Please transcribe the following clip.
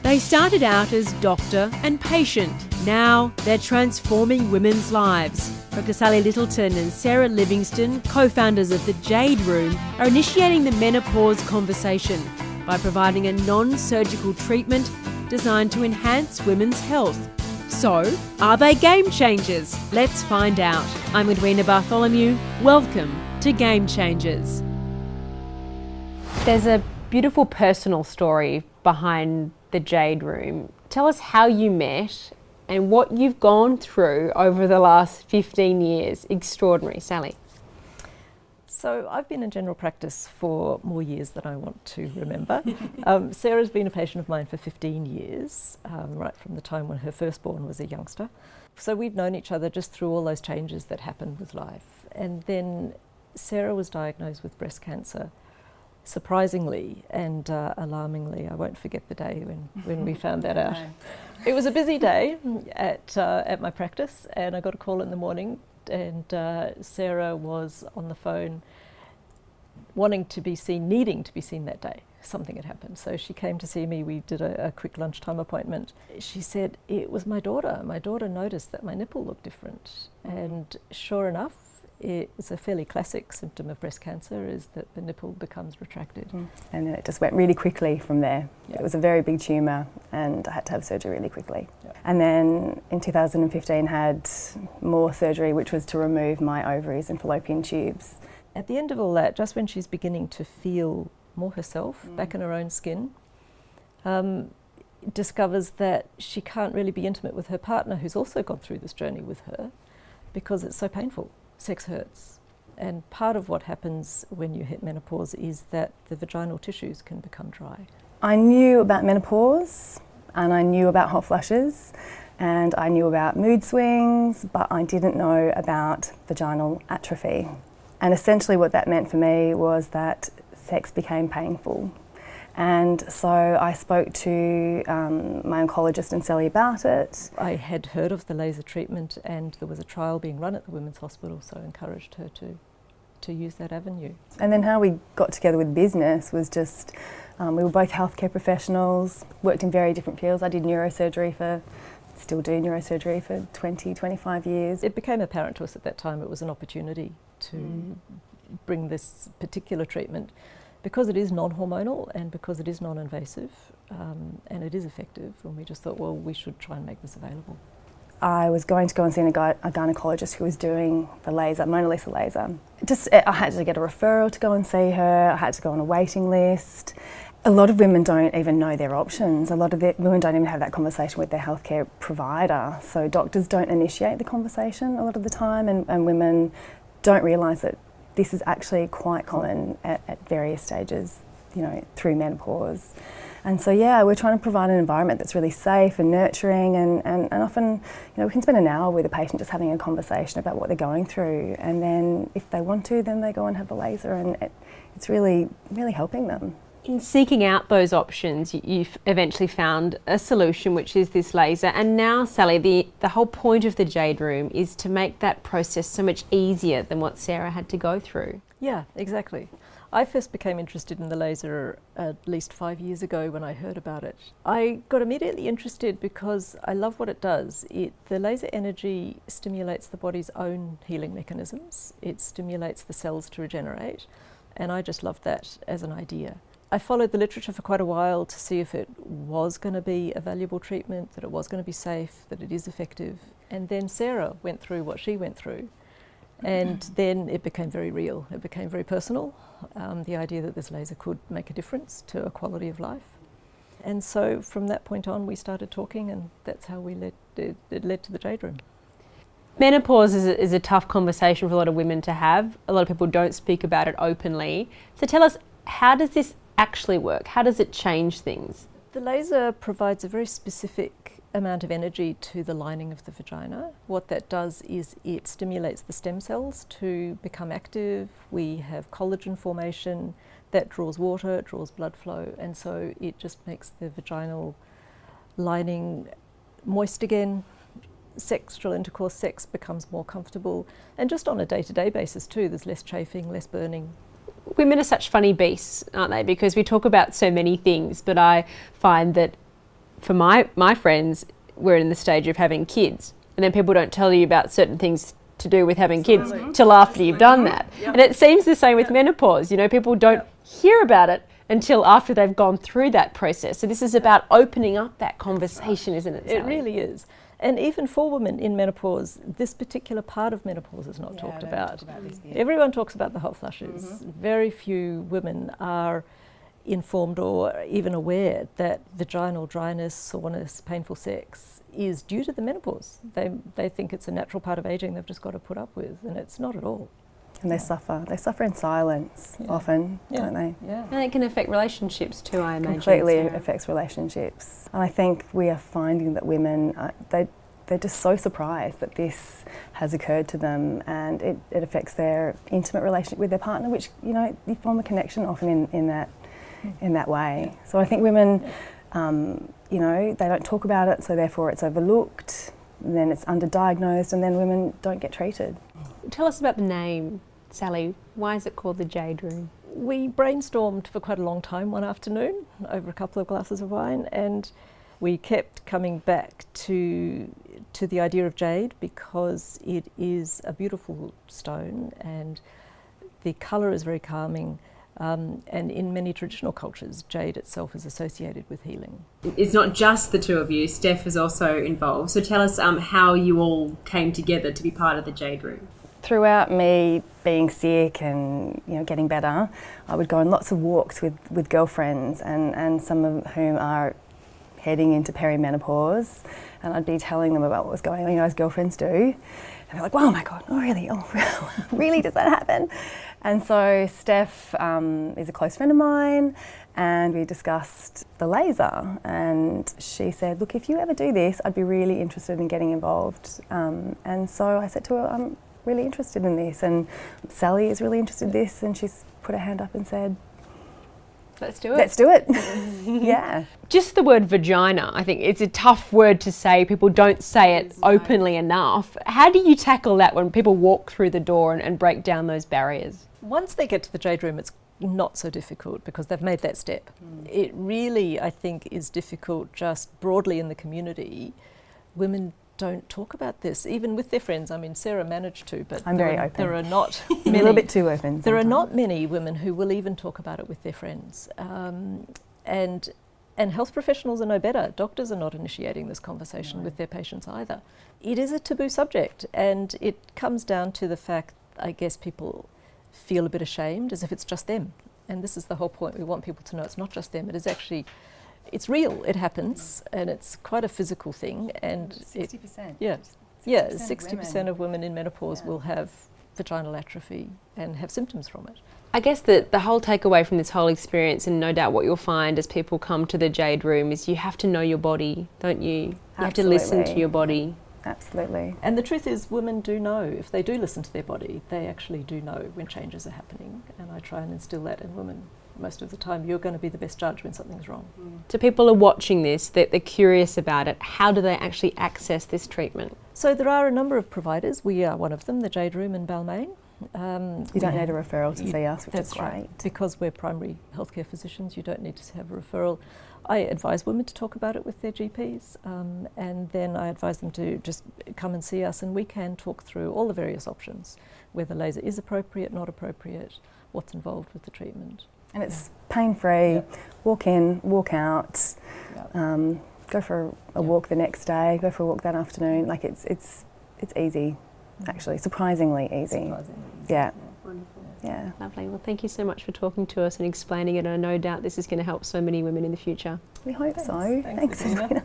They started out as doctor and patient. Now they're transforming women's lives. Dr. Sally Lytlleton and Sarah Livingstone, co-founders of the Jade Room, are initiating the menopause conversation by providing a non-surgical treatment designed to enhance women's health. So, are they game changers? Let's find out. I'm Edwina Bartholomew. Welcome to Game Changers. There's a beautiful personal story behind the Jade Room. Tell us how you met and what you've gone through over the last 15 years. Extraordinary. Sally. So I've been in general practice for more years than I want to remember. Sarah's been a patient of mine for 15 years, right from the time when her firstborn was a youngster. So we've known each other just through all those changes that happen with life. And then Sarah was diagnosed with breast cancer, surprisingly and alarmingly. I won't forget the day when we found that out. It was a busy day at my practice, and I got a call in the morning, and Sarah was on the phone wanting to be seen, needing to be seen that day. Something had happened. So she came to see me. We did a quick lunchtime appointment. She said, it was my daughter. My daughter noticed that my nipple looked different. And sure enough, it's a fairly classic symptom of breast cancer, is that the nipple becomes retracted. And then it just went really quickly from there. Yeah. It was a very big tumour and I had to have surgery really quickly. Yeah. And then in 2015 had more surgery, which was to remove my ovaries and fallopian tubes. At the end of all that, just when she's beginning to feel more herself, back in her own skin, discovers that she can't really be intimate with her partner, who's also gone through this journey with her, because it's so painful. Sex hurts. And part of what happens when you hit menopause is that the vaginal tissues can become dry. I knew about menopause and I knew about hot flushes and I knew about mood swings, but I didn't know about vaginal atrophy. And essentially what that meant for me was that sex became painful. And so I spoke to my oncologist and Sally about it. I had heard of the laser treatment, and there was a trial being run at the Women's Hospital, so I encouraged her to use that avenue. And then how we got together with business was just, we were both healthcare professionals, worked in very different fields. I did still do neurosurgery for 20, 25 years. It became apparent to us at that time it was an opportunity to bring this particular treatment, because it is non-hormonal and because it is non-invasive, and it is effective, and we just thought, well, we should try and make this available. I was going to go and see a gynaecologist who was doing the laser, Mona Lisa laser. I had to get a referral to go and see her, I had to go on a waiting list. A lot of women don't even know their options. A lot of women don't even have that conversation with their healthcare provider. So doctors don't initiate the conversation a lot of the time, and women don't realise that this is actually quite common at various stages, through menopause. And so, we're trying to provide an environment that's really safe and nurturing, and often, we can spend an hour with a patient just having a conversation about what they're going through, and then if they want to, then they go and have the laser, and it's really, really helping them. In seeking out those options, you've eventually found a solution, which is this laser. And now, Sally, the whole point of the Jade Room is to make that process so much easier than what Sarah had to go through. Yeah, exactly. I first became interested in the laser at least 5 years ago when I heard about it. I got immediately interested because I love what it does. The laser energy stimulates the body's own healing mechanisms. It stimulates the cells to regenerate, and I just loved that as an idea. I followed the literature for quite a while to see if it was going to be a valuable treatment, that it was going to be safe, that it is effective. And then Sarah went through what she went through. And then it became very real. It became very personal, the idea that this laser could make a difference to a quality of life. And so from that point on, we started talking, and that's how it led to the Jade Room. Menopause is a tough conversation for a lot of women to have. A lot of people don't speak about it openly. So tell us, how does this actually work? How does it change things? The laser provides a very specific amount of energy to the lining of the vagina. What that does is it stimulates the stem cells to become active. We have collagen formation that draws water, it draws blood flow, and so it just makes the vaginal lining moist again. Sexual intercourse, sex becomes more comfortable, and just on a day-to-day basis too, there's less chafing, less burning. Women are such funny beasts, aren't they? Because we talk about so many things, but I find that for my friends, we're in the stage of having kids, and then people don't tell you about certain things to do with having kids till after you've done that. Yep. And it seems the same with menopause. You know, people don't hear about it until after they've gone through that process. So this is about opening up that conversation, isn't it, Sally? It really is. And even for women in menopause, this particular part of menopause is not talked about. Everyone talks about the hot flushes. Very few women are informed or even aware that vaginal dryness, soreness, painful sex is due to the menopause. They think it's a natural part of aging they've just got to put up with, and it's not at all. And they suffer in silence often, don't they? Yeah. And it can affect relationships too, I imagine. Completely affects relationships. And I think we are finding that women, they're just so surprised that this has occurred to them, and it affects their intimate relationship with their partner, which, you know, you form a connection often in that way. So I think women, you know, they don't talk about it, so therefore it's overlooked, and then it's underdiagnosed, and then women don't get treated. Tell us about the name, Sally. Why is it called the Jade Room? We brainstormed for quite a long time one afternoon over a couple of glasses of wine, and we kept coming back to the idea of jade because it is a beautiful stone and the colour is very calming. And in many traditional cultures, jade itself is associated with healing. It's not just the two of you, Steph is also involved. So tell us how you all came together to be part of the Jade Room. Throughout me being sick and, you know, getting better, I would go on lots of walks with girlfriends and some of whom are heading into perimenopause, and I'd be telling them about what was going on, you know, as girlfriends do. And they're like, "Oh my God, oh really? Oh, really? Does that happen?" And so Steph is a close friend of mine, and we discussed the laser, and she said, "Look, if you ever do this, I'd be really interested in getting involved." And so I said to her, "I'm really interested in this," and Sally is really interested in this, and she's put her hand up and said, "Let's do it." Let's do it. Yeah. Just the word vagina, I think it's a tough word to say. People don't say it openly enough. How do you tackle that when people walk through the door and break down those barriers? Once they get to the Jade Room, it's not so difficult because they've made that step. It really, I think, is difficult just broadly in the community. Women don't talk about this, even with their friends. I mean, Sarah managed to, but I'm very open. There are not many, a little bit too open. There are not many women who will even talk about it with their friends. And health professionals are no better. Doctors are not initiating this conversation with their patients either. It is a taboo subject, and it comes down to the fact, I guess, people feel a bit ashamed as if it's just them. And this is the whole point. We want people to know it's not just them. It is actually, it's real. It happens, and it's quite a physical thing. And 60%. Yeah, 60% of women in menopause will have vaginal atrophy and have symptoms from it. I guess the whole takeaway from this whole experience, and no doubt what you'll find as people come to the Jade Room, is you have to know your body, don't you? You have to listen to your body. Absolutely. And the truth is, women do know. If they do listen to their body, they actually do know when changes are happening. And I try and instill that in women. Most of the time, you're going to be the best judge when something's wrong. So people are watching this, they're curious about it. How do they actually access this treatment? So there are a number of providers. We are one of them, the Jade Room in Balmain. You don't need a referral to see us, which is great. Right. Because we're primary healthcare physicians, you don't need to have a referral. I advise women to talk about it with their GPs, and then I advise them to just come and see us, and we can talk through all the various options, whether laser is appropriate, not appropriate, what's involved with the treatment. And it's pain-free, walk in, walk out, go for a walk the next day, go for a walk that afternoon. Like it's easy, actually, surprisingly easy. Yeah. Wonderful. Yeah. Lovely. Well, thank you so much for talking to us and explaining it. And no doubt this is going to help so many women in the future. We hope so. Thanks, Edwina.